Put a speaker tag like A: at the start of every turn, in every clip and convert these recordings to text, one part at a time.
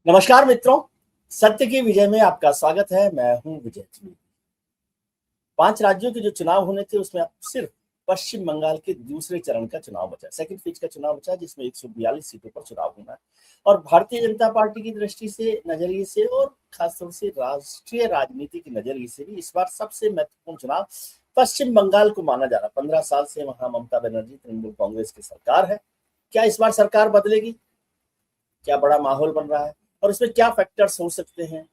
A: नमस्कार मित्रों, सत्य की विजय में आपका स्वागत है। मैं हूं विजय। 5 राज्यों के जो चुनाव होने थे उसमें अब सिर्फ पश्चिम बंगाल के दूसरे चरण का चुनाव बचा, सेकंड फेज का चुनाव बचा, जिसमें 142 सीटों पर चुनाव होना है। और भारतीय जनता पार्टी की दृष्टि से, नजरिए से और खासतौर से राष्ट्रीय राजनीति के नजरिए से भी इस बार सबसे महत्वपूर्ण चुनाव पश्चिम बंगाल को माना जा रहा है। 15 साल से वहां ममता बनर्जी तृणमूल कांग्रेस की सरकार है। क्या इस बार सरकार बदलेगी? क्या बड़ा माहौल बन रहा है और इसमें क्या फैक्टर्स हो सकते हैं?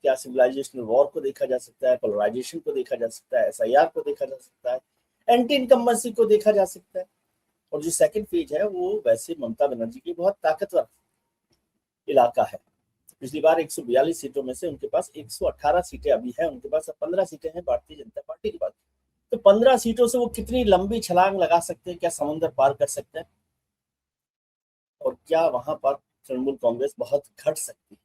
A: क्या सिविलाइजेशनल वॉर को देखा जा सकता है, पोलराइजेशन को देखा जा सकता है, एसआईआर को देखा जा सकता है, एंटी इनकम्बेंसी को देखा जा सकता है। और जो सेकंड फेज है वो वैसे ममता बनर्जी की बहुत ताकतवर इलाका है। पिछली बार 142 सीटों में से उनके पास 118 सीटें अभी हैं, उनके पास अब 15 सीटें हैं भारतीय जनता पार्टी के पास। तो 15 सीटों से वो कितनी लंबी छलांग लगा सकते हैं, क्या समुद्र पार कर सकते हैं, और क्या वहां पर तृणमूल कांग्रेस बहुत घट सकती है,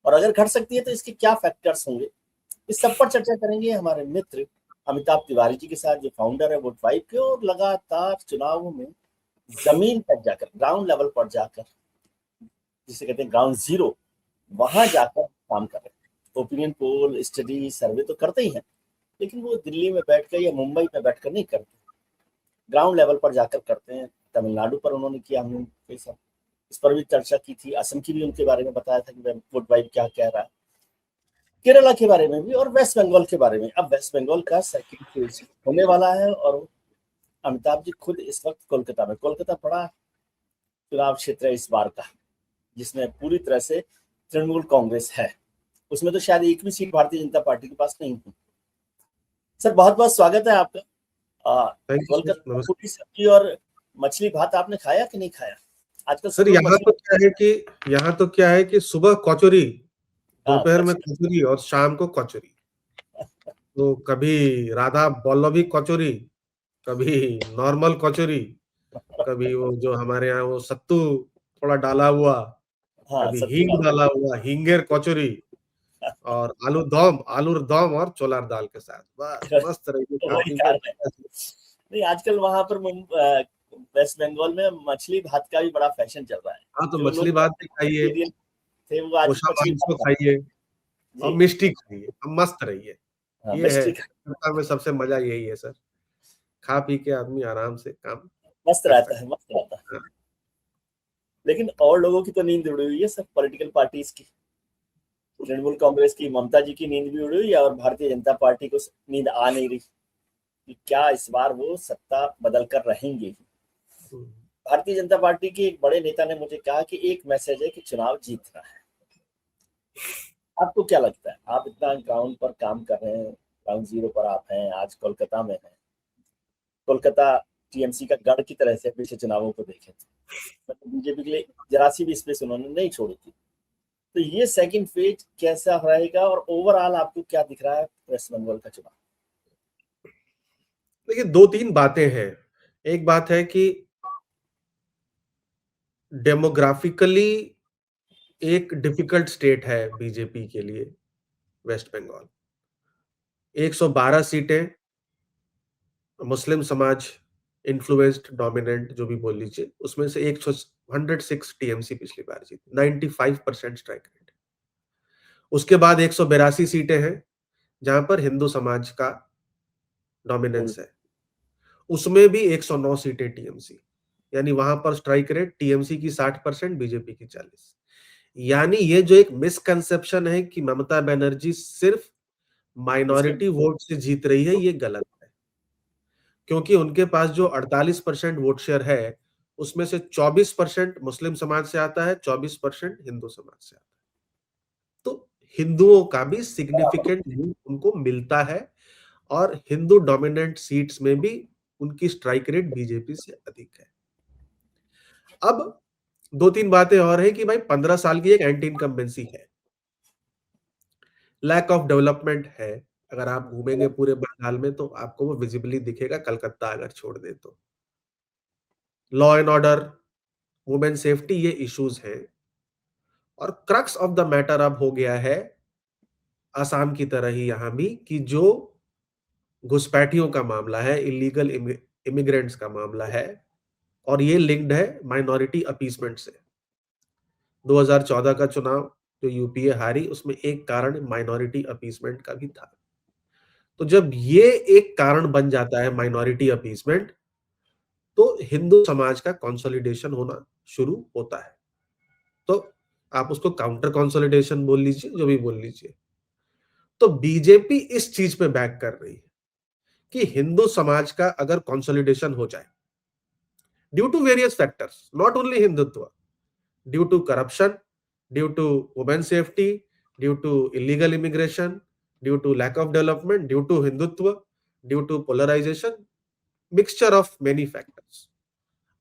A: और अगर घट सकती है तो इसके क्या फैक्टर्स होंगे, इस सब पर चर्चा करेंगे हमारे मित्र अमिताभ तिवारी जी के साथ, जो फाउंडर है वोट वाइब के और लगातार चुनावों में जमीन तक जाकर, ग्राउंड लेवल पर जाकर, जिसे कहते हैं ग्राउंड जीरो, वहां जाकर काम कर रहे हैं। ओपिनियन पोल, स्टडी, सर्वे तो करते ही हैं, लेकिन वो दिल्ली में बैठकर या मुंबई में बैठकर नहीं करते, ग्राउंड लेवल पर जाकर करते हैं। तमिलनाडु पर उन्होंने किया, हमने इस पर भी चर्चा की थी। असम की भी उनके बारे में बताया था कि वोट वाइब क्या कह रहा है, केरला के बारे में भी और वेस्ट बंगाल के बारे में। अब वेस्ट बंगाल का सेकंड फेज होने वाला है और अमिताभ जी खुद इस वक्त कोलकाता में, कोलकाता बड़ा चुनाव क्षेत्र है इस बार का, जिसमें पूरी तरह से तृणमूल कांग्रेस है। उसमें तो शायद एक भी सीट भारतीय जनता पार्टी के पास नहीं है। सर बहुत बहुत स्वागत है आपका। कोलकाता में पूरी सब्जी और मछली भात आपने खाया कि नहीं खाया? आजकल
B: सर यहाँ तो क्या है कि सुबह कचौरी, दोपहर में कचौरी और शाम को कचौरी। तो कभी राधा वल्लभी कचौरी, कभी नॉर्मल कचौरी, कभी वो जो हमारे यहाँ वो सत्तू थोड़ा डाला हुआ, कभी हींग डाला हुआ, हींगेर कचौरी, और आलू दम और छोलार दाल के साथ, बस मस्त रही।
A: नहीं, आजकल वहां पर वेस्ट बंगाल में मछली भात का भी बड़ा फैशन चल रहा है।
B: हाँ, तो मछली भात भी खाइए,
A: थे वो आज मछली
B: खाइए और मिष्टी खाइए, मस्त रहिए। ये है कोलकाता में सबसे मजा, यही है सर। खा पी के आदमी आराम से काम
A: मस्त रहता है। लेकिन और लोगों की तो नींद उड़ी हुई है सब, पॉलिटिकल पार्टीज की, तृणमूल कांग्रेस की, ममता जी की नींद भी उड़ी हुई है और भारतीय जनता पार्टी को नींद आ नहीं रही कि क्या इस बार वो सत्ता बदल कर रहेंगे। भारतीय जनता पार्टी के एक बड़े नेता ने मुझे कहा कि एक मैसेज है कि चुनाव जीतना है। आपको क्या लगता है? आप इतना ग्राउंड पर काम कर रहे हैं, ग्राउंड जीरो पर आप हैं, आज कोलकाता में हैं। कोलकाता टीएमसी का गढ़ की तरह से पिछले चुनावों को देखे थे, बीजेपी के लिए जरा सी भी स्पेस उन्होंने नहीं छोड़ी थी। तो ये सेकंड फेज कैसा रहेगा और ओवरऑल आपको क्या दिख रहा है वेस्ट बंगाल का चुनाव?
B: देखिए, 2-3 बातें हैं। एक बात है कि डेमोग्राफिकली एक डिफिकल्ट स्टेट है बीजेपी के लिए वेस्ट बंगाल। 112 सीटें मुस्लिम समाज इन्फ्लुएंस्ड, डोमिनेंट जो भी बोल लीजिए, उसमें से 106 टीएमसी पिछली बार जीती, 95% स्ट्राइक रेट। उसके बाद 182 सीटें हैं जहां पर हिंदू समाज का डोमिनेंस है, उसमें भी 109 सीटें टीएमसी, यानी वहां पर स्ट्राइक रेट टीएमसी की 60%, बीजेपी की 40%। यानी ये जो एक मिसकंसेप्शन है कि ममता बनर्जी सिर्फ माइनॉरिटी वोट से जीत रही है, ये गलत है। क्योंकि उनके पास जो 48% वोट शेयर है, उसमें से 24% मुस्लिम समाज से आता है, 24% हिंदू समाज से आता है। तो हिंदुओं का भी सिग्निफिकेंट वोट उनको मिलता है और हिंदू डोमिनेंट सीट्स में भी उनकी स्ट्राइक रेट बीजेपी से अधिक है। अब 2-3 बातें और है कि भाई 15 साल की एक एंटी इनकम्बेंसी है, लैक ऑफ डेवलपमेंट है। अगर आप घूमेंगे पूरे बंगाल में तो आपको वो विजिबली दिखेगा, कलकत्ता अगर छोड़ दे तो। Law and order, women safety, ये इश्यूज हैं। और क्रक्स ऑफ द मैटर अब हो गया है आसाम की तरह ही यहां भी, कि जो घुसपैठियों का मामला है, इलीगल इमिग्रेंट्स का मामला है, और ये लिंक्ड है माइनॉरिटी अपीसमेंट से। 2014 का चुनाव जो यूपीए हारी, उसमें एक कारण माइनॉरिटी अपीसमेंट का भी था। तो जब ये एक कारण बन जाता है माइनॉरिटी अपीसमेंट, तो हिंदू समाज का कंसोलिडेशन होना शुरू होता है। तो आप उसको काउंटर कंसोलिडेशन बोल लीजिए, जो भी बोल लीजिए। तो बीजेपी इस चीज पे बैक कर रही है कि हिंदू समाज का अगर कंसोलिडेशन हो जाए due to various factors, not only Hindutva, due to corruption, due to women safety, due to illegal immigration, due to lack of development, due to Hindutva, due to polarisation, mixture of many factors.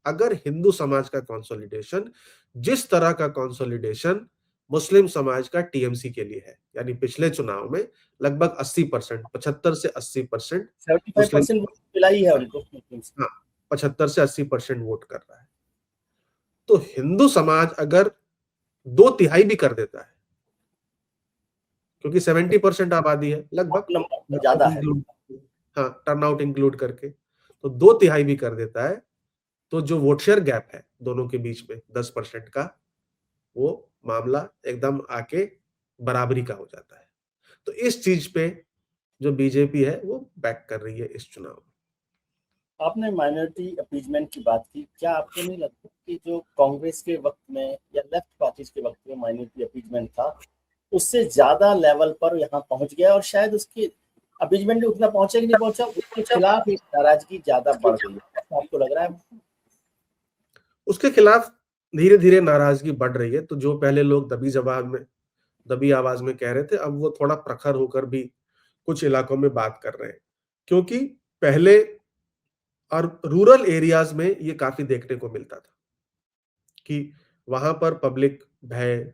B: अगर हिंदू समाज का consolidation जिस तरह का consolidation मुस्लिम समाज का TMC के लिए है, यानी पिछले चुनाव में लगभग 80%, 75 से 80% मुस्लिम,
A: 75% मिला ही है उनको।
B: हाँ, 75 से 80% वोट कर रहा है। तो हिंदू समाज अगर 2/3 भी कर देता है, क्योंकि 70% आबादी है लगभग,
A: नंबर ज्यादा है।
B: हाँ, टर्नआउट इंक्लूड करके, तो 2/3 भी कर देता है, तो जो वोट शेयर गैप है दोनों के बीच में 10% का, वो मामला एकदम आके बराबरी का हो जाता है। तो इस चीज पे जो बीजेपी है वो बैक कर रही है इस चुनाव में।
A: आपने माइनॉरिटी अपीजमेंट की बात की, क्या आपको नहीं लगता कि जो कांग्रेस के वक्त में या लेफ्ट पार्टीज के वक्त में माइनॉरिटी अपीजमेंट था, उससे ज्यादा लेवल पर यहाँ पहुंच गया, और शायद उसकी अपीजमेंट उतना पहुंचा कि नहीं पहुंचा, उसके खिलाफ एक नाराजगी ज्यादा बढ़ गई है, ऐसा आपको लग रहा है?
B: उसके खिलाफ धीरे धीरे नाराजगी बढ़ रही है। तो जो पहले लोग दबी आवाज में कह रहे थे, अब वो थोड़ा प्रखर होकर भी कुछ इलाकों में बात कर रहे हैं, क्योंकि पहले और रूरल एरियाज में ये काफी देखने को मिलता था कि वहां पर पब्लिक भय,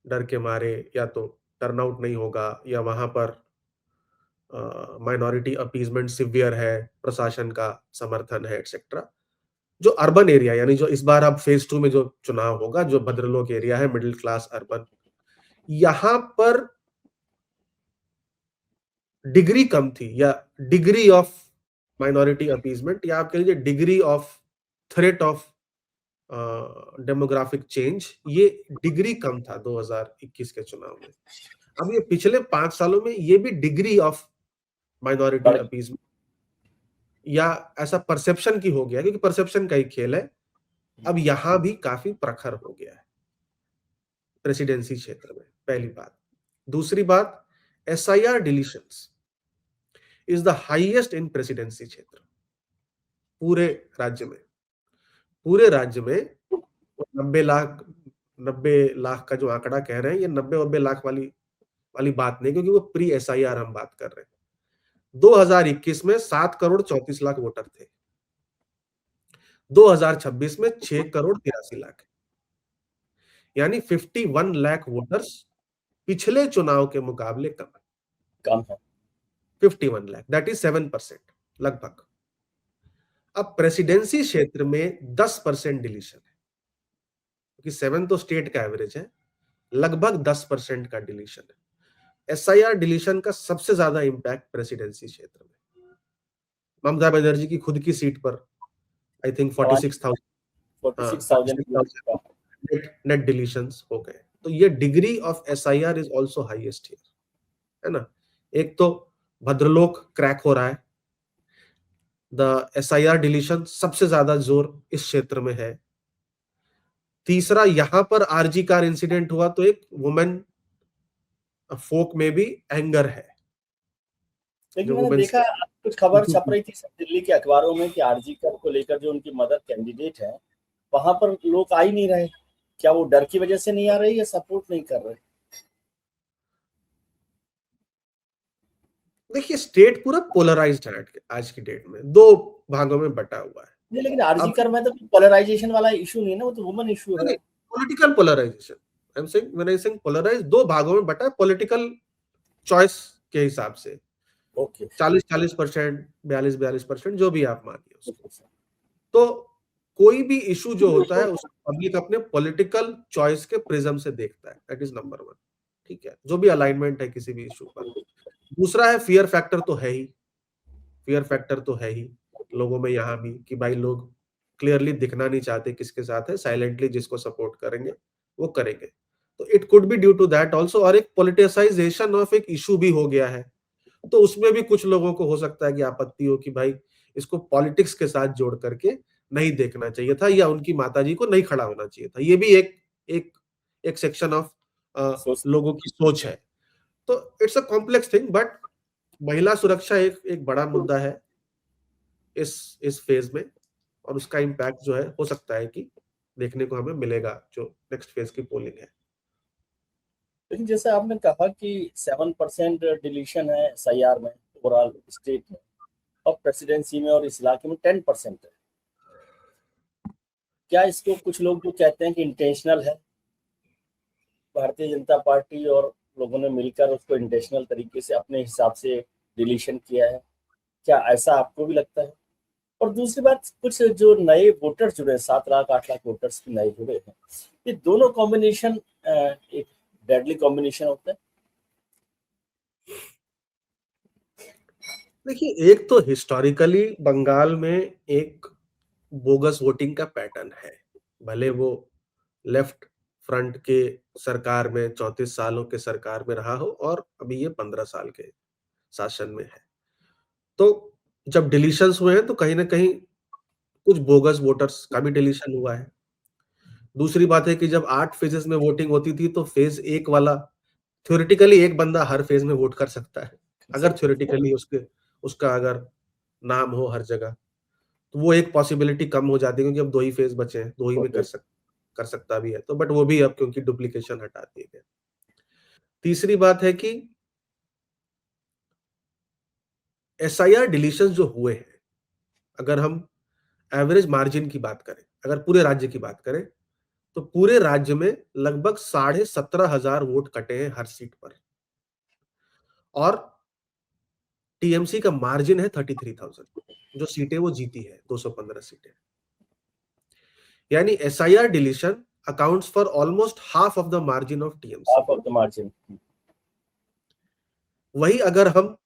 B: डर के मारे या तो टर्नआउट नहीं होगा, या वहां पर माइनॉरिटी अपीजमेंट सिवियर है, प्रशासन का समर्थन है, एक्सेट्रा। जो अर्बन एरिया, यानी जो इस बार अब फेज 2 में जो चुनाव होगा, जो भद्रलोक एरिया है, मिडिल क्लास अर्बन, यहां पर डिग्री कम थी, या डिग्री ऑफ माइनॉरिटी अपीजमेंट, या आप कह लीजिए degree of threat of demographic change, ये डिग्री कम था 2021 के चुनाव में। अब ये पिछले 5 सालों में ये भी डिग्री ऑफ माइनॉरिटी अपीजमेंट या ऐसा परसेप्शन की हो गया, क्योंकि परसेप्शन का ही खेल है, अब यहां भी काफी प्रखर हो गया है प्रेसिडेंसी क्षेत्र में। पहली बात। दूसरी बात, SIR deletions is the highest in presidency क्षेत्र पूरे राज्य में। पूरे राज्य में 90 लाख का जो आंकड़ा कह रहे हैं, ये 90-90 लाख वाली बात नहीं, क्योंकि वो प्री एसआईआर हम बात कर रहे हैं। 2021 में 7 करोड़ 34 लाख वोटर थे, 2026 में 6 करोड़ 83 लाख, यानी 51 लाख वोटर्स पिछले चुनाव के मुकाबले कम
A: है।
B: 51 लाख, दैट इज 7% लगभग। अब प्रेसिडेंसी क्षेत्र में 10% डिलीशन है, क्योंकि 7 तो स्टेट का एवरेज है, लगभग 10% का डिलीशन है। एसआईआर डिलीशन का सबसे ज्यादा इंपैक्ट प्रेसिडेंसी क्षेत्र में। ममता बनर्जी की खुद की सीट पर आई थिंक 46,000 नेट डिलीशंस हो गए। तो ये degree of SIR is also highest here, है ना। एक तो भद्रलोक क्रैक हो रहा है, द एसआईआर डिलीशन सबसे ज्यादा जोर इस क्षेत्र में है। तीसरा, यहां पर आरजी कार इंसिडेंट हुआ, तो एक वुमेन फोक में भी एंगर है।
A: लेकिन मैंने देखा कुछ खबर छप रही थी दिल्ली के अखबारों में कि आरजी कर को लेकर जो उनकी मदर कैंडिडेट है, वहां पर लोग आ ही नहीं रहे। क्या वो डर की वजह से नहीं आ रहे या सपोर्ट नहीं कर रहे?
B: देखिए, स्टेट पूरा पोलराइज्ड है आज की डेट में, 2 भागों में बटा हुआ है।
A: नहीं, लेकिन आरजी कर में तो पोलराइजेशन वाला इशू नहीं है ना, वो तो वुमन इशू है।
B: Political polarisation, I am saying, when I saying polarise, 2 भागों में बटा है पॉलिटिकल चॉइस के हिसाब से।
A: ओके,
B: 40-40%, 42-42%, जो भी आप मानिए उसको। तो कोई भी इशू जो होता है उसको पब्लिक अपने पॉलिटिकल चॉइस के प्रिज्म से देखता है, दैट इज नंबर 1। ठीक है, जो भी अलाइनमेंट है किसी भी इशू पर। दूसरा है फियर फैक्टर, तो है ही, फियर फैक्टर तो है ही लोगों में यहाँ भी, कि भाई लोग क्लियरली दिखना नहीं चाहते किसके साथ है, साइलेंटली जिसको सपोर्ट करेंगे वो करेंगे। तो it could be due to that also, और एक पोलिटिसाइजेशन ऑफ एक इशू भी हो गया है, तो उसमें भी कुछ लोगों को हो सकता है कि आपत्ति हो कि भाई इसको पॉलिटिक्स के साथ जोड़ करके नहीं देखना चाहिए था, या उनकी माताजी को नहीं खड़ा होना चाहिए था। ये भी एक एक सेक्शन ऑफ लोगों की सोच है। तो it's a complex thing, but महिला सुरक्षा एक बड़ा मुद्दा है इस फेज में, और उसका इम्पैक्ट जो है हो सकता है कि देखने को हमें मिलेगा जो नेक्स्ट फेज की पोलिंग है।
A: लेकिन जैसे आपने कहा कि 7% डिलीशन है SIR में ओवरऑल स्टेट में, और प्रेसिडेंसी में और इस इलाके में 10% है। क्या इसको कुछ लोग जो कहते हैं कि इंटेंशनल है, भारतीय जनता पार्टी और लोगों ने मिलकर उसको इंटेंशनल तरीके से अपने हिसाब से डिलीशन किया है, क्या ऐसा आपको भी लगता है? और दूसरी बात, कुछ जो नए वोटर्स जुड़े हैं, 7 लाख 8 लाख वोटर्स नए जुड़े हैं, ये दोनों कॉम्बिनेशन एक डेडली कॉम्बिनेशन होता है।
B: देखिए, एक तो हिस्टोरिकली बंगाल में एक बोगस वोटिंग का पैटर्न है, भले वो लेफ्ट फ्रंट के सरकार में 34 सालों के सरकार में रहा हो और अभी ये 15 साल के शासन में है। तो जब डिलीशंस हुए हैं तो कहीं ना कहीं कुछ बोगस वोटर्स का भी डिलीशन हुआ है। दूसरी बात है कि जब 8 फेजेस में वोटिंग होती थी तो फेज 1 वाला थ्योरेटिकली एक बंदा हर फेज में वोट कर सकता है, अगर थ्योरेटिकली उसका अगर नाम हो हर जगह, तो वो एक पॉसिबिलिटी कम हो जाती है, क्योंकि अब 2 ही फेज बचे हैं, 2 ही में कर सकता भी है, तो बट वो भी अब क्योंकि डुप्लीकेशन हटा दिए गए। तीसरी बात है कि SIR डिलीशन जो हुए हैं, अगर हम एवरेज मार्जिन की बात करें, अगर पूरे राज्य की बात करें, तो पूरे राज्य में लगभग 17,500 वोट कटे हैं हर सीट पर, और टीएमसी का मार्जिन है 33,000, जो सीटें वो जीती है 215 सीटें, यानी SIR deletion accounts for almost half of the margin of TMC.
A: Half of the margin.
B: वही अगर हम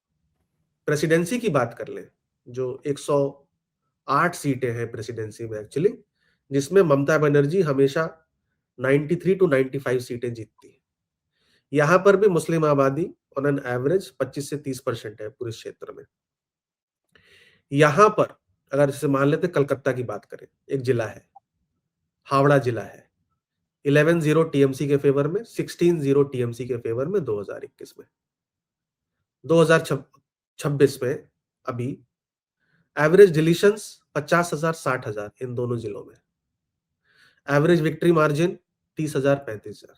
B: प्रेसिडेंसी की बात कर लें, जो 108 सीटें हैं प्रेसिडेंसी में एक्चुअली, जिसमें ममता बनर्जी हमेशा 93 टू 95 सीटें जीतती है। यहां पर भी मुस्लिम आबादी ऑन एन एवरेज 25 से 30% है पूरे क्षेत्र में। यहां पर अगर जैसे मान लेते कलकत्ता की बात करें, एक जिला है, हावड़ा जिला है, 11-0 टीएमसी के फेवर में, 16-0 टीएमसी के फेवर में 2021 में। 2026 में अभी एवरेज डिलीशंस 50,000 60,000 इन दोनों जिलों में, average victory margin 30,000 35,000,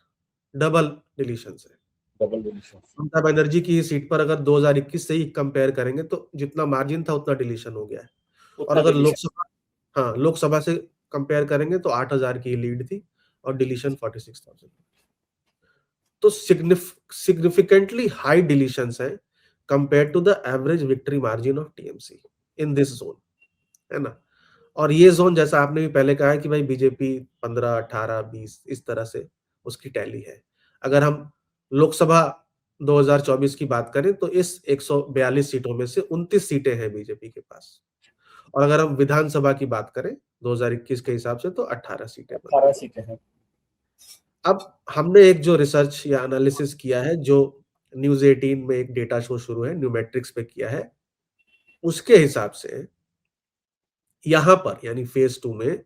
B: double deletions है।
A: Double deletion.
B: ममता बनर्जी की सीट पर अगर 2021 से ही कंपेयर करेंगे तो जितना मार्जिन था उतना डिलीशन हो गया है, और
A: उतना
B: अगर
A: डिलीशन।
B: लोकसभा से कंपेयर करेंगे तो 8,000 की लीड थी और डिलीशन 46,000। तो सिग्निफिकेंटली हाई डिलीशंस है compare to the average victory margin of TMC in this zone, है ना। और ये जोन जैसा आपने भी पहले कहा है कि भाई बीजेपी 15 18 20 इस तरह से उसकी टैली है। अगर हम लोकसभा 2024 की बात करें तो इस 142 सीटों में से 29 सीटें हैं बीजेपी के पास, और अगर हम विधानसभा की बात करें 2021 के हिसाब से तो 18 सीटें बनती
A: 18
B: हैं।
A: सीटें हैं।
B: अब हमने एक जो रिसर्च या एनालिसिस किया है, जो न्यूज 18 में एक डेटा शो शुरू है, न्यूमेट्रिक्स पे किया है, उसके हिसाब से यहां पर यानी फेज 2 में,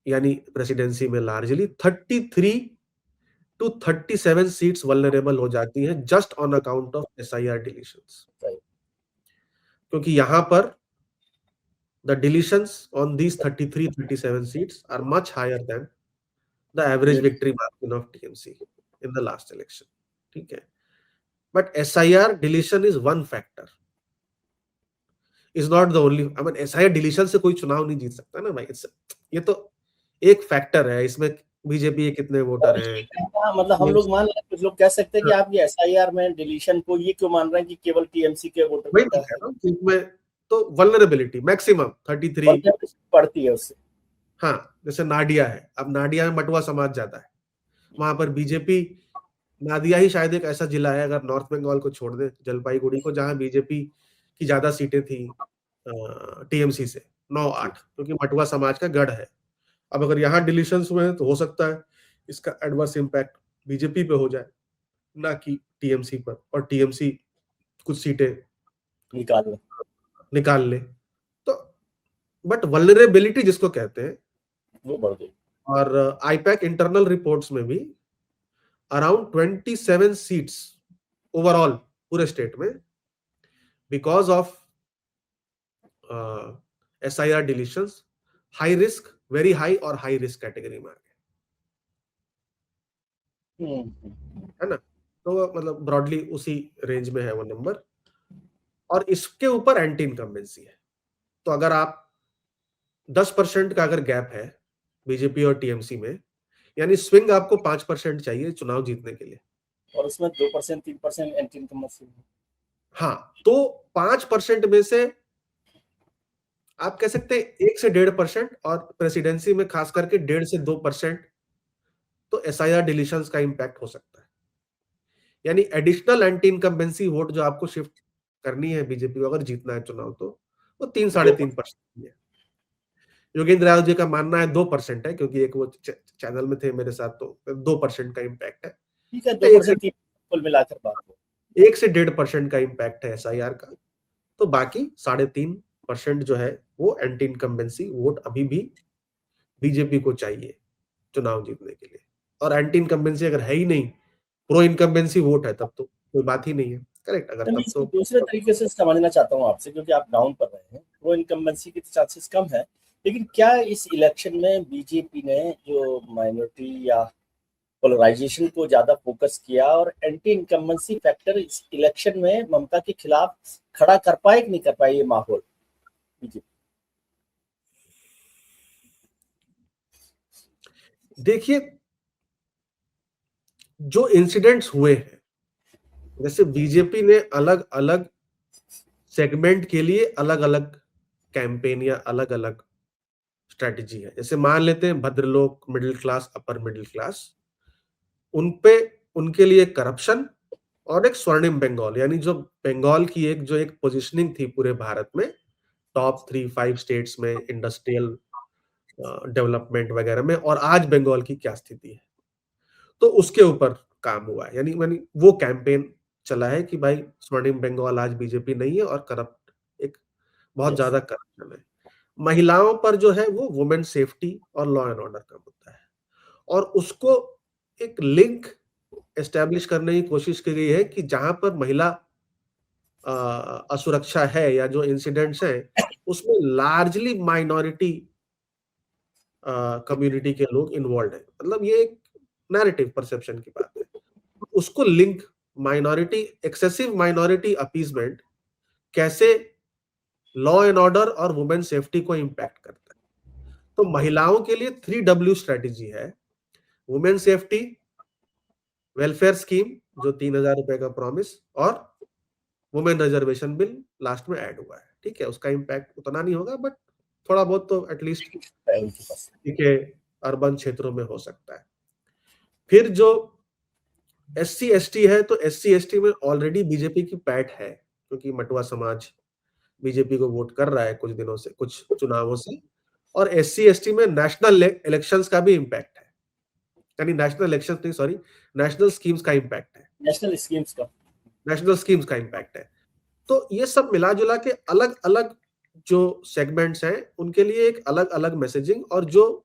B: यानी प्रेसिडेंसी में लार्जली 33 टू 37 सीट्स वल्नरेबल हो जाती हैं just on account of SIR deletions, क्योंकि यहां पर the deletions on these 33-37 seats are much higher than the average victory margin of TMC in the last election, ठीक है। But SIR deletion is one factor, is not the only. I mean SIR deletion से कोई चुनाव नहीं जीत सकता ना भाई, ये तो एक फैक्टर है, इसमें बीजेपी के कितने वोटर हैं।
A: मतलब हम लोग मान रहे हैं, कुछ लोग कह सकते हैं कि
B: हाँ,
A: आप ये SIR में डिलीशन को ये क्यों मान रहे हैं कि केवल टीएमसी के वोटर
B: वही
A: को
B: तो
A: का
B: कह
A: है?
B: रहा हूँ कि इसमें तो वल्नरेबिलिटी मैक्सिमम 33।
A: पड़ती है उससे।
B: हाँ, जैसे नाडिया है, अब नाडिया में मटुआ समाज जाता है, वहां पर बीजेपी, नादिया ही शायद एक ऐसा जिला है अगर नॉर्थ बंगाल को छोड़ दे, जलपाईगुड़ी को, जहां बीजेपी की ज्यादा सीटें थी टीएमसी से 9-8, क्योंकि मटुआ समाज का गढ़ है। अब अगर यहाँ डिलीशंस हुए हैं तो हो सकता है इसका एडवर्स इम्पैक्ट बीजेपी पे हो जाए, ना कि टीएमसी पर, और टीएमसी कुछ सीटें
A: निकाल
B: निकाल ले। तो बट वल्नरेबिलिटी जिसको कहते हैं,
A: वो बढ़ गई।
B: और आईपैक इंटरनल रिपोर्ट्स में भी अराउंड 27 सीट्स ओवरऑल पूरे स्टेट में because of SIR deletions, high risk, very high और हाई रिस्क कैटेगरी में आ गए, है ना। तो मतलब ब्रॉडली उसी रेंज में है वो नंबर, और इसके ऊपर एंटी इनकम्बेंसी है। तो अगर आप 10% का अगर गैप है बीजेपी और टीएमसी में, यानी स्विंग आपको 5% चाहिए चुनाव जीतने के लिए,
A: और उसमें 2% 3% एंटी इनकम्बेंसी।
B: हाँ, तो 5% में से आप कह सकते हैं 1 से 1.5%, और प्रेसिडेंसी में खास करके 1.5 से 2%, तो SIR डिलीशंस का इंपैक्ट हो सकता है। यानी एडिशनल एंटी इनकम्बेंसी वोट जो आपको शिफ्ट करनी है बीजेपी को अगर जीतना है चुनाव, तो वो 3-3.5% है। योगेंद्र यादव जी का मानना है 2% है, क्योंकि एक वो चैनल में थे मेरे साथ, तो 2% का इम्पैक्ट है।
A: ठीक है,
B: तो
A: 2% कुल मिलाकर बात हो।
B: 1 से 1.5% का इम्पैक्ट है SIR का, तो बाकी 3.5% जो है वो एंटी इनकम्बेंसी वोट अभी भी बीजेपी को चाहिए चुनाव जीतने के लिए। और एंटी इनकम्बेंसी अगर है ही नहीं, प्रो इनकम्बेंसी वोट है, तब तो कोई बात ही नहीं है। करेक्ट, अगर
A: मैं
B: तब
A: इसको
B: तो
A: दूसरे तरीके से समझना चाहता हूँ आपसे, क्योंकि आप डाउन पर रहे हैं, प्रो इनकम्बेंसी के चांसेस कम है, लेकिन क्या इस इलेक्शन में बीजेपी ने जो माइनॉरिटी या पोलराइजेशन को ज्यादा फोकस किया और एंटी इनकम्बेंसी फैक्टर इस इलेक्शन में ममता के खिलाफ खड़ा कर पाए कि नहीं कर पाए ये माहौल बीजेपी?
B: देखिए, जो इंसिडेंट्स हुए हैं, जैसे बीजेपी ने अलग अलग सेगमेंट के लिए अलग अलग कैंपेन या अलग अलग स्ट्रेटेजी है। जैसे मान लेते हैं bhadralok, middle class, upper middle class, उनपे उनके लिए करप्शन और एक स्वर्णिम बंगाल, यानी जो बंगाल की एक पोजीशनिंग थी पूरे भारत में, टॉप 3-5 स्टेट्स में इंडस्ट्रियल डेवलपमेंट वगैरह में, और आज बंगाल की क्या स्थिति है, तो उसके ऊपर काम हुआ है। यानी यानी वो कैंपेन चला है कि भाई स्वर्णिम बंगाल आज बीजेपी नहीं है, और करप्ट, एक बहुत
A: यस।
B: ज्यादा करप्शन है। महिलाओं पर जो है वो वुमेन सेफ्टी और लॉ एंड ऑर्डर का मुद्दा है, और उसको एक लिंक एस्टेब्लिश करने की कोशिश की गई है कि जहां पर महिला असुरक्षा है या जो इंसिडेंट्स हैं, उसमें लार्जली माइनॉरिटी कम्युनिटी के लोग इन्वॉल्व हैं। मतलब ये एक नैरेटिव परसेप्शन की बात है। उसको link, minority, excessive minority appeasement कैसे लॉ एंड ऑर्डर और वुमेन सेफ्टी को इंपैक्ट करता है। तो महिलाओं के लिए 3W स्ट्रेटेजी है: वुमेन सेफ्टी, वेलफेयर स्कीम जो 3,000 रुपए का प्रॉमिस, और वुमेन रिजर्वेशन बिल लास्ट में ऐड हुआ है। ठीक है, उसका इंपैक्ट उतना नहीं होगा, बट थोड़ा बहुत तो एटलीस्ट
A: उनके पास।
B: के अर्बन क्षेत्रों में हो सकता है। फिर जो SC ST है, तो SC ST में ऑलरेडी बीजेपी की पैठ है, क्योंकि मटुआ समाज बीजेपी को वोट कर रहा है कुछ दिनों से, कुछ चुनावों से, और SC ST में नेशनल इलेक्शंस का भी इम्पैक्ट है। यानी नेशनल इलेक्शंस नहीं, सॉरी, नेशनल स्कीम्स का इम्पैक्ट है,
A: नेशनल स्कीम्स का।
B: नेशनल स्कीम्स का इम्पैक्ट है। तो ये सब मिला जुला के अलग अलग जो सेगमेंट्स हैं, उनके लिए एक अलग अलग मैसेजिंग, और जो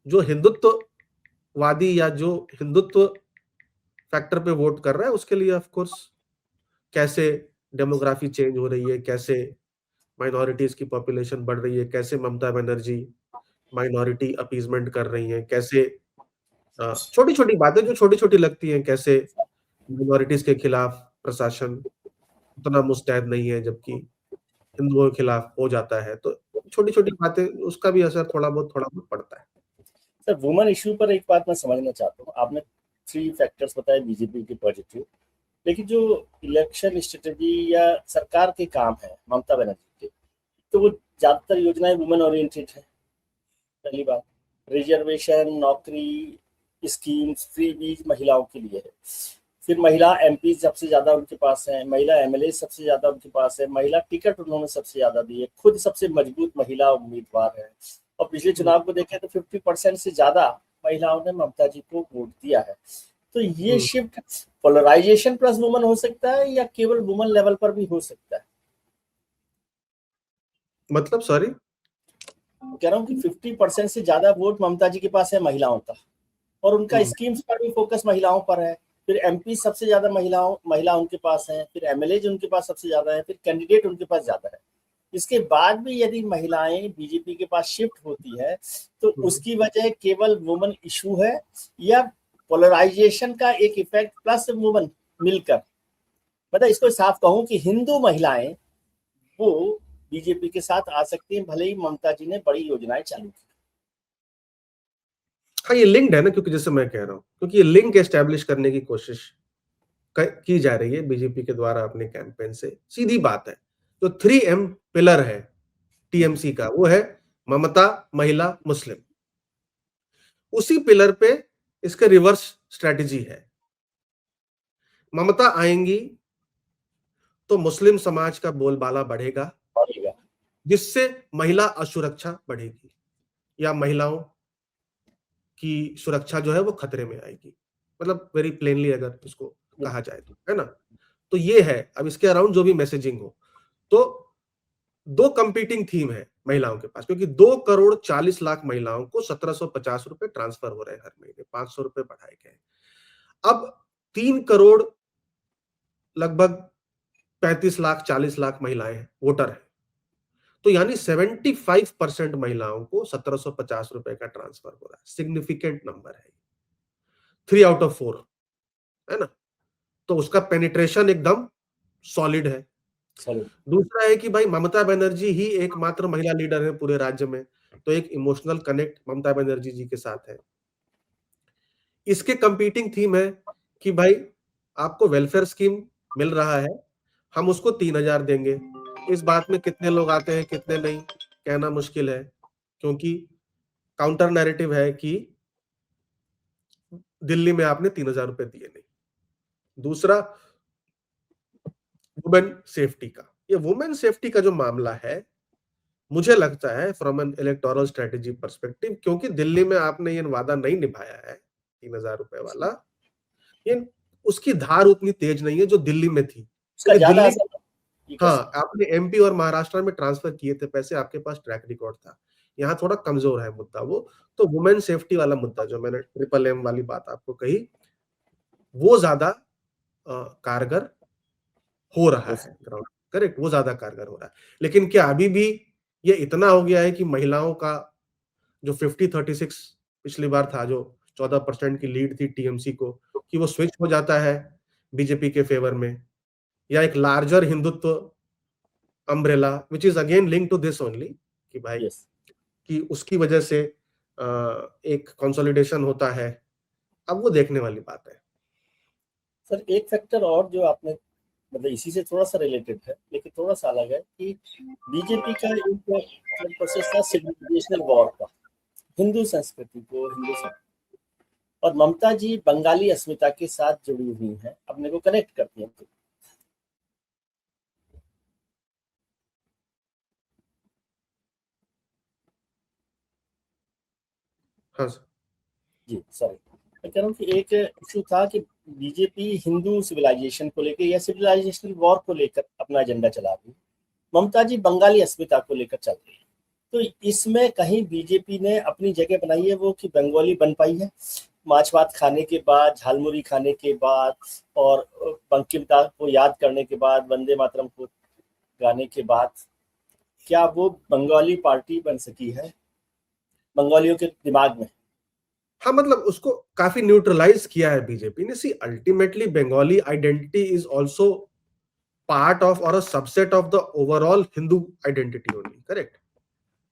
B: जो हिंदुत्ववादी या जो हिंदुत्व फैक्टर पे वोट कर रहा है, उसके लिए ऑफ कोर्स कैसे डेमोग्राफी चेंज हो रही है, कैसे माइनॉरिटीज की पॉपुलेशन बढ़ रही है, कैसे ममता बनर्जी माइनॉरिटी अपीजमेंट कर रही हैं, कैसे छोटी छोटी बातें जो छोटी छोटी लगती हैं, कैसे माइनॉरिटीज के खिलाफ प्रशासन उतना मुस्तैद नहीं है, जबकि हिंदुओं के खिलाफ हो जाता है। तो छोटी छोटी बातें, उसका भी असर थोड़ा बहुत पड़ता है।
A: सर, वुमेन इशू पर एक बात मैं समझना चाहता हूँ। आपने 3 फैक्टर्स बताए बीजेपी के पॉजिटिव, लेकिन जो इलेक्शन स्ट्रेटेजी या सरकार के काम है ममता बनर्जी के, तो वो ज्यादातर योजनाएं वुमेन ओरिएंटेड है। पहली बात, रिजर्वेशन, नौकरी, स्कीम्स, फ्री बीज महिलाओं के लिए है। फिर महिला MP सबसे ज्यादा उनके पास है, महिला MLA सबसे ज्यादा उनके पास है, महिला टिकट उन्होंने सबसे ज्यादा दी है, खुद सबसे मजबूत महिला उम्मीदवार है। और पिछले चुनाव को देखें तो 50% से ज्यादा महिलाओं ने ममता जी को वोट दिया है। तो ये शिफ्ट पोलराइजेशन प्लस वुमन हो सकता है या केवल वुमन लेवल पर भी हो सकता है?
B: मतलब सॉरी,
A: कह रहा हूँ कि 50% से ज्यादा वोट ममता जी के पास है महिलाओं का, और उनका स्कीम्स पर भी फोकस महिलाओं पर है। फिर एमपी सबसे ज्यादा महिला उनके पास है, फिर एमएलए उनके पास सबसे ज्यादा है, फिर कैंडिडेट उनके पास ज्यादा है। इसके बाद भी यदि महिलाएं बीजेपी के पास शिफ्ट होती है तो उसकी वजह केवल वुमन इशू है या पोलराइजेशन का एक इफेक्ट प्लस वुमन मिलकर? मतलब इसको साफ कहूं कि हिंदू महिलाएं वो बीजेपी के साथ आ सकती हैं, भले ही ममता जी ने बड़ी योजनाएं चालू की।
B: हाँ, ये लिंक्ड है ना, क्योंकि जैसे मैं कह रहा हूँ, क्योंकि ये लिंक एस्टेब्लिश करने की कोशिश की जा रही है बीजेपी के द्वारा अपने कैंपेन से। सीधी बात है, जो 3M पिलर है टीएमसी का, वो है ममता, महिला, मुस्लिम। उसी पिलर पे इसके रिवर्स स्ट्रेटेजी है। ममता आएंगी तो मुस्लिम समाज का बोलबाला बढ़ेगा, जिससे महिला असुरक्षा बढ़ेगी या महिलाओं की सुरक्षा जो है वो खतरे में आएगी। मतलब वेरी प्लेनली अगर इसको कहा जाए तो, है ना। तो ये है, अब इसके अराउंड जो भी मैसेजिंग हो, तो दो कंपीटिंग थीम है महिलाओं के पास, क्योंकि 2,40,00,000 महिलाओं को 1,750 रुपए ट्रांसफर हो रहे हैं हर महीने, 500 रुपए बढ़ाए गए। अब 3 करोड़ लगभग 35 लाख 40 लाख महिलाएं वोटर हैं, तो यानी 75% महिलाओं को 1,750 रुपए का ट्रांसफर हो रहा है। सिग्निफिकेंट नंबर है, 3 आउट ऑफ 4, है ना। तो उसका पेनिट्रेशन एकदम सॉलिड है। दूसरा है कि भाई ममता बनर्जी ही एकमात्र महिला लीडर है पूरे राज्य में, तो एक इमोशनल कनेक्ट ममता बनर्जी जी के साथ है। इसके कंपीटिंग थीम है कि भाई आपको वेलफेयर स्कीम मिल रहा है, हम उसको 3,000 देंगे। इस बात में कितने लोग आते हैं कितने नहीं कहना मुश्किल है, क्योंकि काउंटर नैरेटिव है कि दिल्ली में आपने 3,000 रुपए दिए नहीं। दूसरा, वुमेन सेफ्टी का, ये वुमेन सेफ्टी का जो मामला है, मुझे लगता है from N electoral strategy perspective, क्योंकि दिल्ली में आपने ये वादा नहीं निभाया है 3,000 रुपए वाला, ये उसकी धार उतनी तेज नहीं है जो दिल्ली में थी, क्योंकि दिल्ली, हाँ, आपने एमपी और महाराष्ट्र में ट्रांसफर किए थे पैसे, आपके पास ट्रैक रिकॉर्ड था। यहाँ थोड़ा कमजोर है मुद्दा वो। तो वुमेन सेफ्टी वाला मुद्दा जो मैंने ट्रिपल M वाली बात आपको कही, वो ज्यादा कारगर हो रहा है ग्राउंड, करेक्ट, वो ज्यादा कारगर हो रहा है। लेकिन क्या अभी भी ये इतना हो गया है कि महिलाओं का जो 50-36 पिछली बार था, जो 14% की लीड थी टीएमसी को, कि वो स्विच हो जाता है बीजेपी के फेवर में, या एक larger Hindutva umbrella which is again link to this only, कि भाई कि उसकी वजह से एक कंसोलिडेशन होता है, अब वो देखने वाली बात है।
A: सर एक फैक्टर और जो आपने, मतलब इसी से थोड़ा सा रिलेटेड है लेकिन थोड़ा सा अलग है, कि बीजेपी का एक प्रोसेस था सिविलाइजेशनल वॉर का, हिंदू संस्कृति को, और ममता जी बंगाली अस्मिता के साथ जुड़ी हुई हैं, अपने को कनेक्ट करती हैं।
B: हाँ सर
A: जी सॉरी, मैं कह रहा हूँ कि एक इशू था कि बीजेपी हिंदू सिविलाइजेशन को लेकर या सिविलाइजेशनल वॉर को लेकर अपना एजेंडा चला रही, ममता जी बंगाली अस्मिता को लेकर चल रही है। तो इसमें कहीं बीजेपी ने अपनी जगह बनाई है वो कि बंगाली बन पाई है, माछ भात खाने के बाद, झालमुरी खाने के बाद, और बंकिम दा को याद करने के बाद, वंदे मातरम को गाने के बाद, क्या वो बंगाली पार्टी बन सकी है बंगालियों के दिमाग में?
B: हाँ, मतलब उसको काफी न्यूट्रलाइज किया है बीजेपी ने। See ultimately Bengali identity is also part of और a subset of the overall Hindu identity only, correct.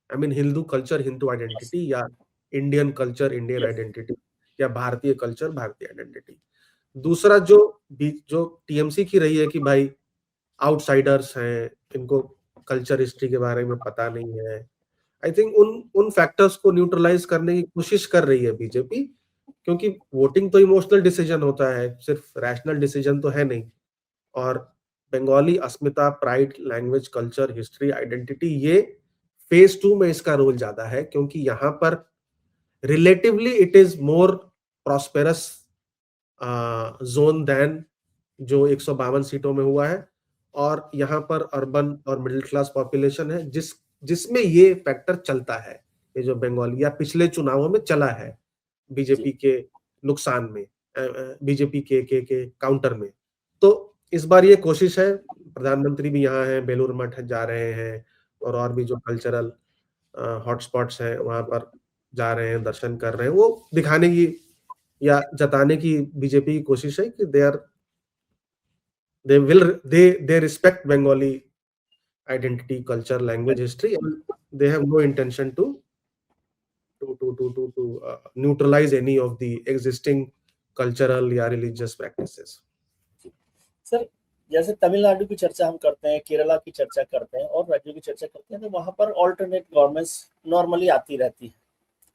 B: I mean Hindu culture, Hindu identity, या इंडियन कल्चर, इंडियन आइडेंटिटी, या भारतीय कल्चर, भारतीय आइडेंटिटी। दूसरा जो टीएमसी की रही है कि भाई आउटसाइडर्स हैं, इनको कल्चर हिस्ट्री के बारे में पता नहीं है, आई थिंक उन फैक्टर्स को न्यूट्रलाइज करने की कोशिश कर रही है बीजेपी, क्योंकि वोटिंग तो इमोशनल डिसीजन होता है, सिर्फ रैशनल डिसीजन तो है नहीं। और बंगाली अस्मिता, pride, language, culture, history, identity, ये फेज 2 में इसका रोल ज्यादा है, क्योंकि यहाँ पर relatively it is more prosperous zone than जो 152 सीटों में हुआ है, और यहाँ पर अर्बन और मिडिल क्लास पॉपुलेशन है जिसमें ये फैक्टर चलता है, ये जो बंगाली या पिछले चुनावों में चला है बीजेपी के नुकसान में, बीजेपी के काउंटर में। तो इस बार ये कोशिश है, प्रधानमंत्री भी यहाँ हैं, बेलूर मठ जा रहे हैं, और भी जो कल्चरल हॉटस्पॉट्स हैं वहां पर जा रहे हैं, दर्शन कर रहे हैं, वो दिखाने की या जताने की बीजेपी की कोशिश है कि they respect Bengali identity, culture, language, history, and they have no intention to neutralize any of the existing cultural या religious practices.
A: सर, जैसे तमिलनाडु की चर्चा हम करते हैं, केरला की चर्चा करते हैं और राज्यों की चर्चा करते हैं, तो वहां पर ऑल्टरनेट गवर्नमेंट्स नॉर्मली आती रहती है,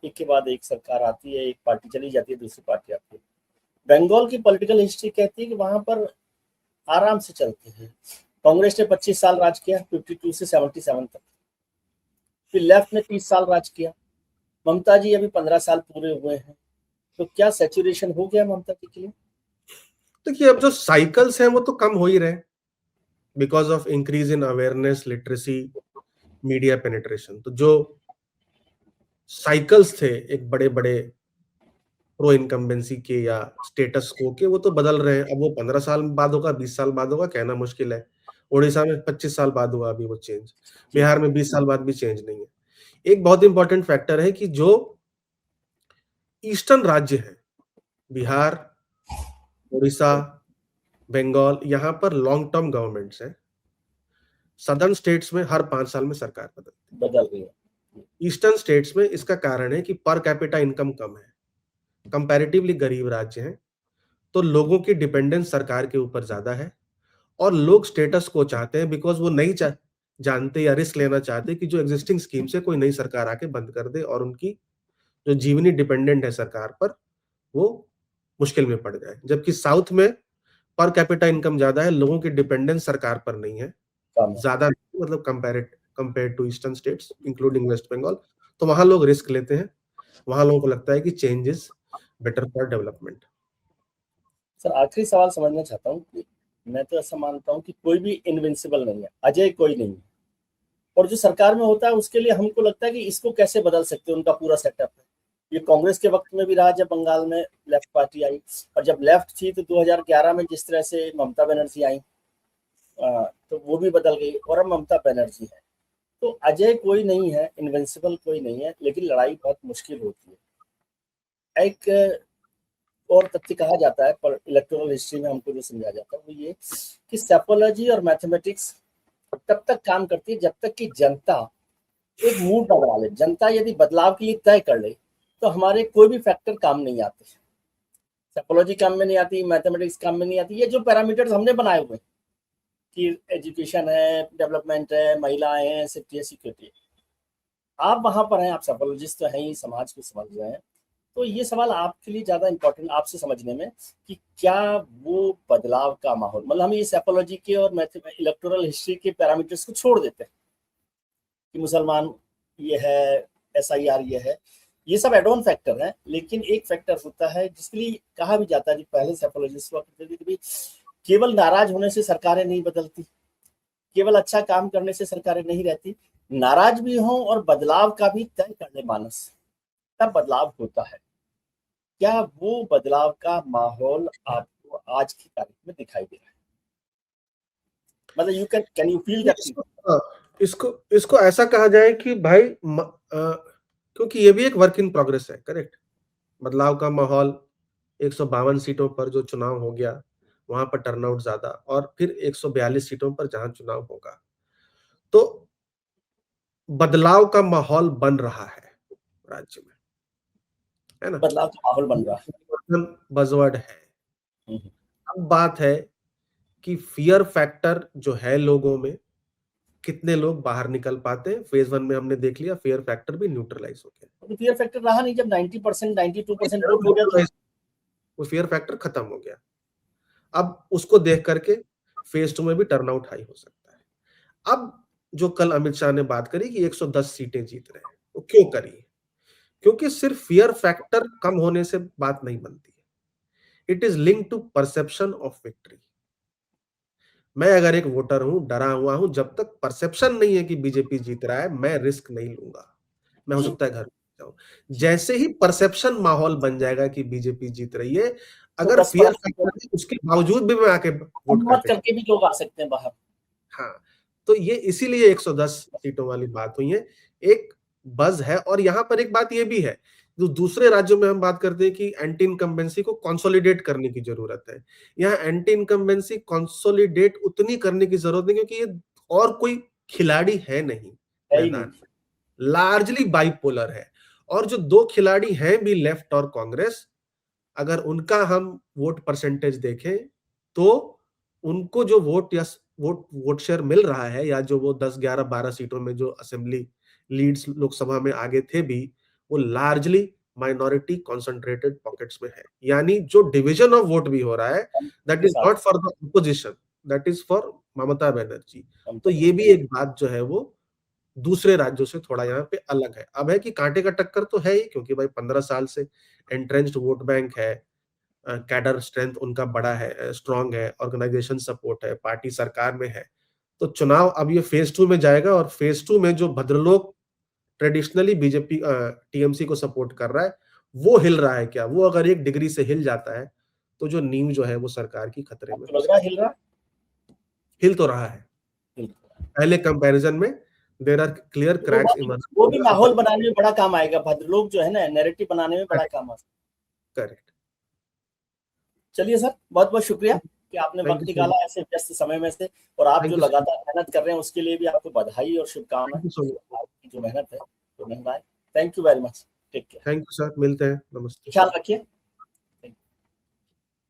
A: एक के बाद एक सरकार आती है, एक पार्टी चली जाती है, दूसरी पार्टी आती है। बंगाल की पॉलिटिकल हिस्ट्री कहती है कि वहां पर आराम से चलते हैं। कांग्रेस ने 25 साल राज किया, 52 से 77 तक, फिर लेफ्ट ने 30 साल राज किया, ममता जी अभी 15 साल पूरे हुए हैं, तो क्या सैचुरेशन हो गया ममता जी के लिए?
B: देखिए, अब जो साइकिल्स हैं वो तो कम हो ही रहे, because of increase in awareness, literacy, media penetration. तो जो साइकिल्स थे एक बड़े बड़े प्रो इनकम्बेंसी के या स्टेटस को के, वो तो बदल रहे हैं। अब वो 15 साल बाद होगा, 20 साल बाद होगा, कहना मुश्किल है। उड़ीसा में 25 साल बाद हुआ अभी वो चेंज, बिहार में 20 साल बाद भी चेंज नहीं है। एक बहुत इंपॉर्टेंट फैक्टर है कि जो ईस्टर्न राज्य हैं, बिहार, उड़ीसा, बंगाल, यहाँ पर लॉन्ग टर्म गवर्नमेंट्स हैं। सदर्न स्टेट्स में हर 5 साल में सरकार
A: बदल रही है।
B: ईस्टर्न स्टेट्स में इसका कारण है कि पर कैपिटा इनकम कम है, कंपैरेटिवली गरीब राज्य हैं, तो लोगों की डिपेंडेंस सरकार के ऊपर ज्यादा है, और लोग स्टेटस को चाहते हैं बिकॉज वो नहीं जानते या रिस्क लेना चाहते कि जो एग्जिस्टिंग स्कीम से कोई नई सरकार आके बंद कर दे और उनकी जो जीवनी डिपेंडेंट है सरकार पर, वो मुश्किल में पड़ जाए। जबकि साउथ में पर कैपिटा इनकम ज्यादा है, लोगों की डिपेंडेंस सरकार पर नहीं है, ज्यादा, मतलब compare to eastern states including West Bengal. तो वहां लोग रिस्क लेते हैं, वहां लोगों को लगता है कि change is better for development.
A: Sir, आखिरी सवाल समझना चाहता हूँ कि मैं तो ऐसा मानता हूँ कि कोई भी इनविंसिबल नहीं है, अजय कोई नहीं है, और जो सरकार में होता है उसके लिए हमको लगता है कि इसको कैसे बदल सकते हैं, उनका पूरा सेटअप है। ये कांग्रेस के वक्त में भी रहा जब बंगाल में लेफ्ट पार्टी आई, और जब लेफ्ट थी तो 2011 में जिस तरह से ममता बनर्जी आई, तो वो भी बदल गई, और अब ममता बनर्जी है। तो अजय कोई नहीं है, इनविंसिबल कोई नहीं है, लेकिन लड़ाई बहुत मुश्किल होती है। एक और तथ्य कहा जाता है, पर इलेक्टोरल हिस्ट्री में हमको जो समझा जाता है वो ये कि सेपोलॉजी और मैथमेटिक्स तब तक काम करती है जब तक कि जनता एक मूड बना ले। जनता यदि बदलाव के लिए तय कर ले तो हमारे कोई भी फैक्टर काम नहीं आते। सेपोलॉजी काम में नहीं आती, मैथमेटिक्स काम में नहीं आती। ये जो पैरामीटर्स हमने बनाए हुए कि एजुकेशन है, डेवलपमेंट है, महिलाएं हैं, सेफ्टी है, सिक्योरिटी है, आप वहां पर हैं, आप सेपोलॉजिस्ट तो हैं ही, समाज को समझ रहे हैं, तो ये सवाल आपके लिए ज्यादा इंपॉर्टेंट आपसे समझने में कि क्या वो बदलाव का माहौल, मतलब हम ये सेपोलॉजी के और इलेक्टोरल हिस्ट्री के पैरामीटर्स को छोड़ देते हैं कि मुसलमान ये है, SIR ये है, ये सब एड ऑन फैक्टर है, लेकिन एक फैक्टर होता है जिसके लिए कहा भी जाता है, जो पहले सेपोलॉजिस्ट हुआ करते थे कि केवल नाराज होने से सरकारें नहीं बदलती, केवल अच्छा काम करने से सरकारें नहीं रहती, नाराज भी हों और बदलाव का भी तय कर ले मानस, तब बदलाव होता है। क्या वो बदलाव का माहौल आपको आज की तारीख में दिखाई दे रहा है? मतलब कैन यू फील दैट?
B: इसको ऐसा कहा जाए कि भाई क्योंकि ये भी एक वर्क इन प्रोग्रेस है, करेक्ट। बदलाव का माहौल, 152 सीटों पर जो चुनाव हो गया वहां पर टर्नआउट ज्यादा, और फिर 142 सीटों पर जहां चुनाव होगा, तो बदलाव का माहौल बन रहा है राज्य में, है ना।
A: बदलाव का माहौल बन रहा है,
B: बजवर्ड है। अब बात है कि फियर फैक्टर जो है लोगों में, कितने लोग बाहर निकल पाते हैं। फेज 1 में हमने देख लिया, फियर फैक्टर भी न्यूट्रलाइज हो गया।
A: तो फियर फैक्टर रहा नहीं, जब 90% 92% वोट हो गया
B: वो फियर फैक्टर खत्म हो गया। अब उसको देख करके फेज 2 में भी टर्नआउट हाई हो सकता है। अब जो कल अमित शाह ने बात करी कि 110 सीटें जीत रहे हैं, वो क्यों करी? क्योंकि सिर्फ फियर फैक्टर कम होने से बात नहीं बनती है, it is link to perception of victory. मैं अगर एक वोटर हूं, डरा हुआ हूं, जब तक परसेप्शन नहीं है कि बीजेपी जीत रहा है, मैं रिस्क नहीं लूंगा, मैं हो सकता है घर जाऊं। जैसे ही परसेप्शन माहौल बन जाएगा कि बीजेपी जीत रही है,
A: तो
B: अगर फियर
A: 10%
B: फैक्टर है उसके बावजूद भी मैं आके वोट
A: मत करके भी लोग आ सकते हैं बाहर।
B: हाँ, तो ये इसीलिए 110 सीटों वाली बात हुई है, एक बज है। और यहाँ पर एक बात ये भी है, जो दूसरे राज्यों में हम बात करते हैं कि एंटी इनकम्बेंसी को कंसोलिडेट करने की जरूरत है, यहाँ एंटी इनकम्बेंसी कंसोलिडेट उतनी करने की जरूरत नहीं, क्योंकि ये और कोई खिलाड़ी है नहीं
A: है ही नहीं।
B: मैदान, लार्जली बाइपोलर है। और जो दो खिलाड़ी हैं भी, लेफ्ट और कांग्रेस, अगर उनका हम वोट परसेंटेज देखें तो उनको जो वोट शेयर मिल रहा है, या जो वो 10, 11, 12 सीटों में जो असेंबली लीड्स लोकसभा में आगे थे भी, वो लार्जली माइनॉरिटी कॉन्सेंट्रेटेड पॉकेट्स में है। यानी जो डिवीजन ऑफ वोट भी हो रहा है, that is not for the opposition, that is for Mamata Banerjee. तो ये भी एक बात जो है वो दूसरे राज्यों से थोड़ा यहाँ पे अलग है। अब है कि कांटे का टक्कर तो है ही, क्योंकि भाई 15 साल से एंट्रेंस्ड वोट बैंक है, कैडर स्ट्रेंथ उनका बड़ा है, स्ट्रांग है, ऑर्गेनाइजेशन सपोर्ट है, पार्टी सरकार में है। तो चुनाव अब ये फेज 2 में जाएगा, और फेज 2 में जो भद्रलोक ट्रेडिशनली बीजेपी टीएमसी को सपोर्ट कर रहा है, वो हिल रहा है क्या? वो अगर 1 डिग्री से हिल जाता है तो जो नींव जो है वो सरकार की खतरे में
A: लग रहा है हिल रहा,
B: हिल तो रहा है। पहले कंपैरिजन में there are clear cracks emerging.
A: वो भी माहौल बनाने में बड़ा काम आएगा, भद्रलोक जो है ना, नैरेटिव बनाने में बड़ा काम आएगा।
B: करेक्ट।
A: चलिए सर, बहुत बहुत शुक्रिया कि आपने वक्त निकाला ऐसे व्यस्त समय में से, और आप जो लगातार मेहनत कर रहे हैं उसके लिए भी आपको बधाई और शुभकामनाएं। आपकी जो मेहनत है वो निभाए। Thank you very much. Take care.
B: Thank you sir, मिलते हैं, नमस्ते।
A: ख्याल रखिए।